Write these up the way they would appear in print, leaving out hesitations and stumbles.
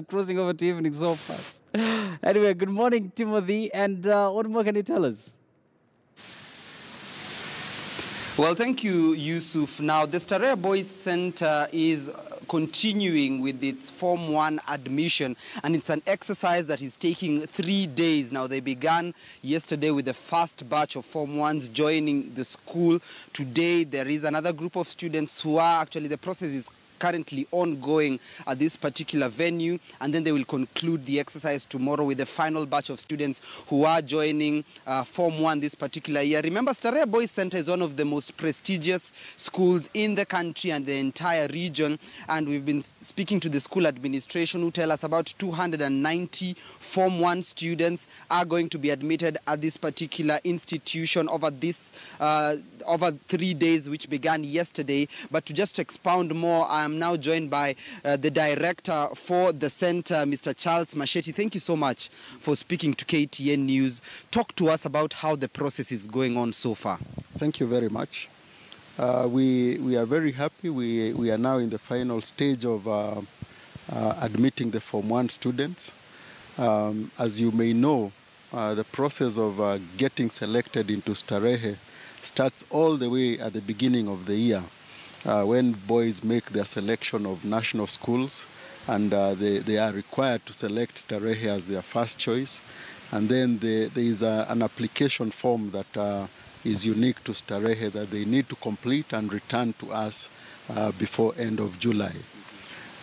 crossing over to evening so fast. Anyway, good morning, Timothy. And what more can you tell us? Well, thank you, Yusuf. Now, the Starehe Boys Centre is continuing with its Form 1 admission, and it's an exercise that is taking 3 days. Now, they began yesterday with the first batch of Form 1s joining the school. Today, there is another group of students who are actually, the process is currently ongoing at this particular venue, and then they will conclude the exercise tomorrow with the final batch of students who are joining Form 1 this particular year. Remember, Starehe Boys Centre is one of the most prestigious schools in the country and the entire region, and we've been speaking to the school administration who tell us about 290 Form 1 students are going to be admitted at this particular institution over 3 days, which began yesterday. But to just expound more, I'm now joined by the director for the center, Mr. Charles Masheti. Thank you so much for speaking to KTN News. Talk to us about how the process is going on so far. Thank you very much. We are very happy. We are now in the final stage of admitting the Form 1 students. As you may know, the process of getting selected into Starehe starts all the way at the beginning of the year, when boys make their selection of national schools, and they are required to select Starehe as their first choice. And then there is an application form that is unique to Starehe that they need to complete and return to us before end of July.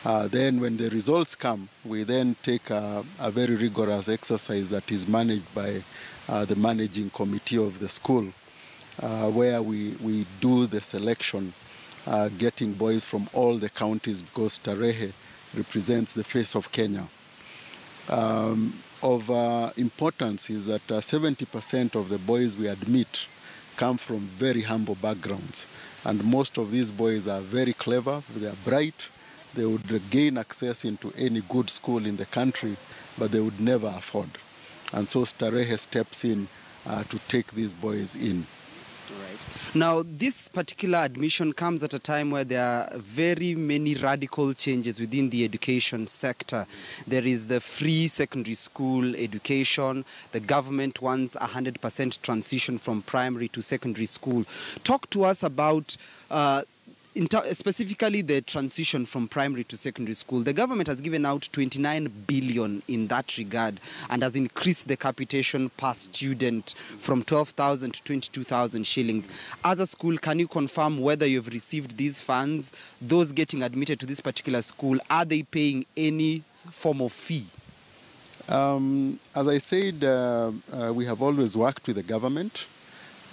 Then when the results come, we then take a very rigorous exercise that is managed by the managing committee of the school, where we do the selection, getting boys from all the counties, because Starehe represents the face of Kenya. Of importance is that 70% of the boys we admit come from very humble backgrounds, and most of these boys are very clever, they are bright, they would gain access into any good school in the country, but they would never afford. And so Starehe steps in to take these boys in. Right. Now, this particular admission comes at a time where there are very many radical changes within the education sector. There is the free secondary school education. The government wants 100% transition from primary to secondary school. Talk to us about specifically the transition from primary to secondary school. The government has given out 29 billion in that regard and has increased the capitation per student from 12,000 to 22,000 shillings. As a school, can you confirm whether you've received these funds? Those getting admitted to this particular school, are they paying any form of fee? As I said, we have always worked with the government.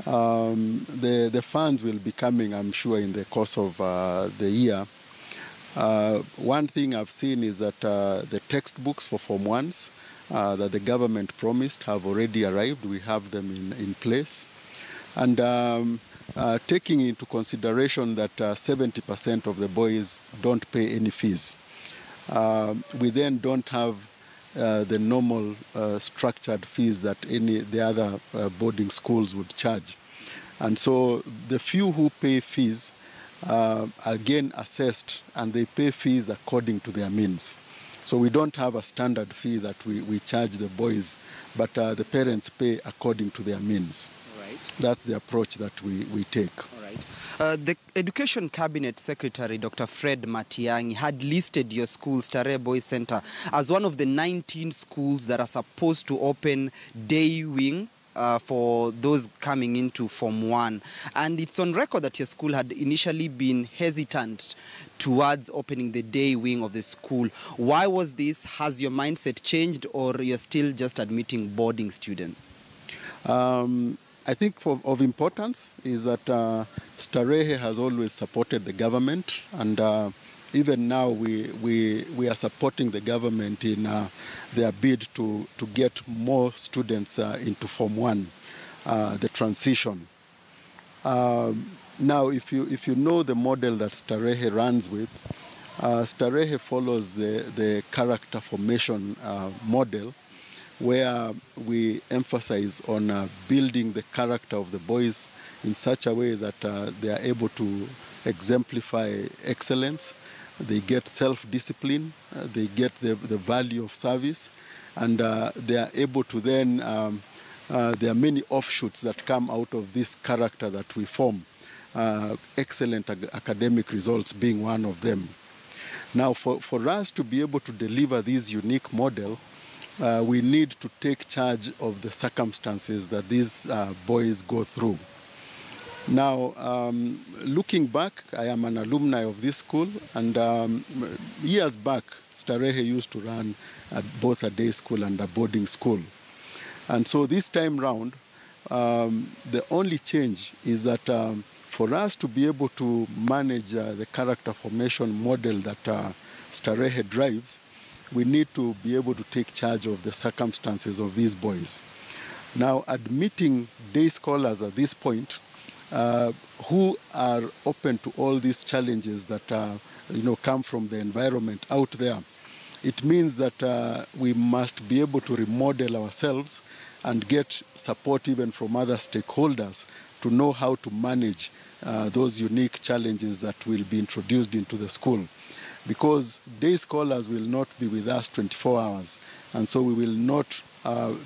The funds will be coming, I'm sure, in the course of the year. One thing I've seen is that the textbooks for Form 1s that the government promised have already arrived. We have them in place. And taking into consideration that 70% of the boys don't pay any fees, we then don't have the normal structured fees that the other boarding schools would charge. And so the few who pay fees are again assessed, and they pay fees according to their means. So we don't have a standard fee that we charge the boys, but the parents pay according to their means. Right. That's the approach that we take. All right. The Education Cabinet Secretary, Dr. Fred Matiang'i, had listed your school, Starehe Boys Centre, as one of the 19 schools that are supposed to open day wing for those coming into Form 1. And it's on record that your school had initially been hesitant towards opening the day wing of the school. Why was this? Has your mindset changed, or you're still just admitting boarding students? I think of importance is that Starehe has always supported the government, and even now we are supporting the government in their bid to get more students into Form 1, the transition. Now, if you know the model that Starehe runs with, Starehe follows the character formation model, where we emphasize on building the character of the boys in such a way that they are able to exemplify excellence they get self-discipline, they get the value of service, and they are able to then, there are many offshoots that come out of this character that we form, excellent academic results being one of them. Now, for us to be able to deliver this unique model, we need to take charge of the circumstances that these boys go through. Now, looking back, I am an alumni of this school, and years back, Starehe used to run both a day school and a boarding school. And so this time round, the only change is that for us to be able to manage the character formation model that Starehe drives, we need to be able to take charge of the circumstances of these boys. Now, admitting day scholars at this point, who are open to all these challenges that come from the environment out there, it means that we must be able to remodel ourselves and get support even from other stakeholders to know how to manage those unique challenges that will be introduced into the school. Because day scholars will not be with us 24 hours, and so we will not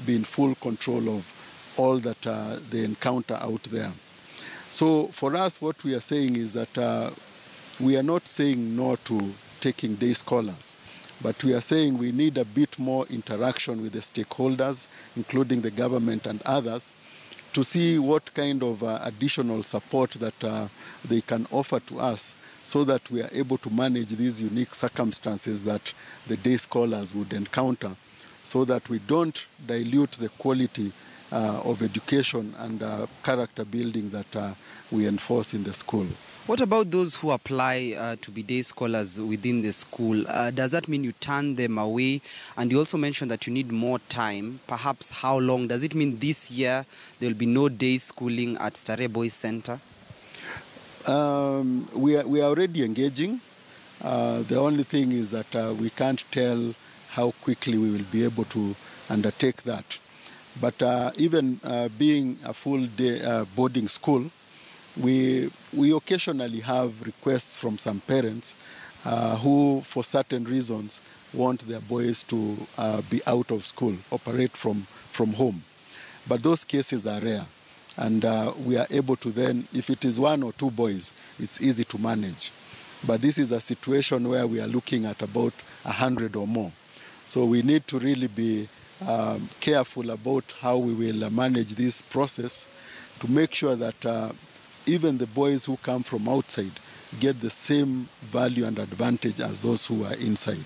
be in full control of all that they encounter out there. So for us, what we are saying is that we are not saying no to taking day scholars, but we are saying we need a bit more interaction with the stakeholders, including the government and others, to see what kind of additional support that they can offer to us so that we are able to manage these unique circumstances that the day scholars would encounter, so that we don't dilute the quality of education and character building that we enforce in the school. What about those who apply to be day scholars within the school? Does that mean you turn them away? And you also mentioned that you need more time. Perhaps how long? Does it mean this year there will be no day schooling at Starehe Boys Centre? We are already engaging. The only thing is that we can't tell how quickly we will be able to undertake that. But even being a full-day boarding school, we occasionally have requests from some parents who, for certain reasons, want their boys to be out of school, operate from home. But those cases are rare. And we are able to then, if it is 1 or 2 boys, it's easy to manage. But this is a situation where we are looking at about 100 or more. So we need to really be careful about how we will manage this process to make sure that even the boys who come from outside get the same value and advantage as those who are inside.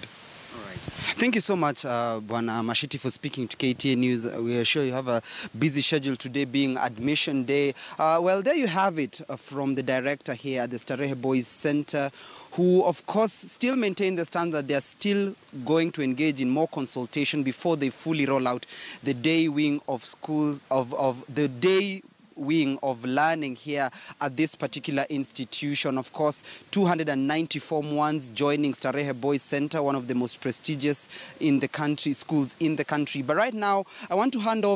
All right. Thank you so much, Bwana Masheti, for speaking to KTN News. We are sure you have a busy schedule today, being admission day. Well, there you have it from the director here at the Starehe Boys Centre, who, of course, still maintain the stand that they are still going to engage in more consultation before they fully roll out the day wing of school, of the day wing of learning here at this particular institution. Of course, 290 Form 1s joining Starehe Boys Centre, one of the most prestigious in the country, schools in the country. But right now, I want to hand over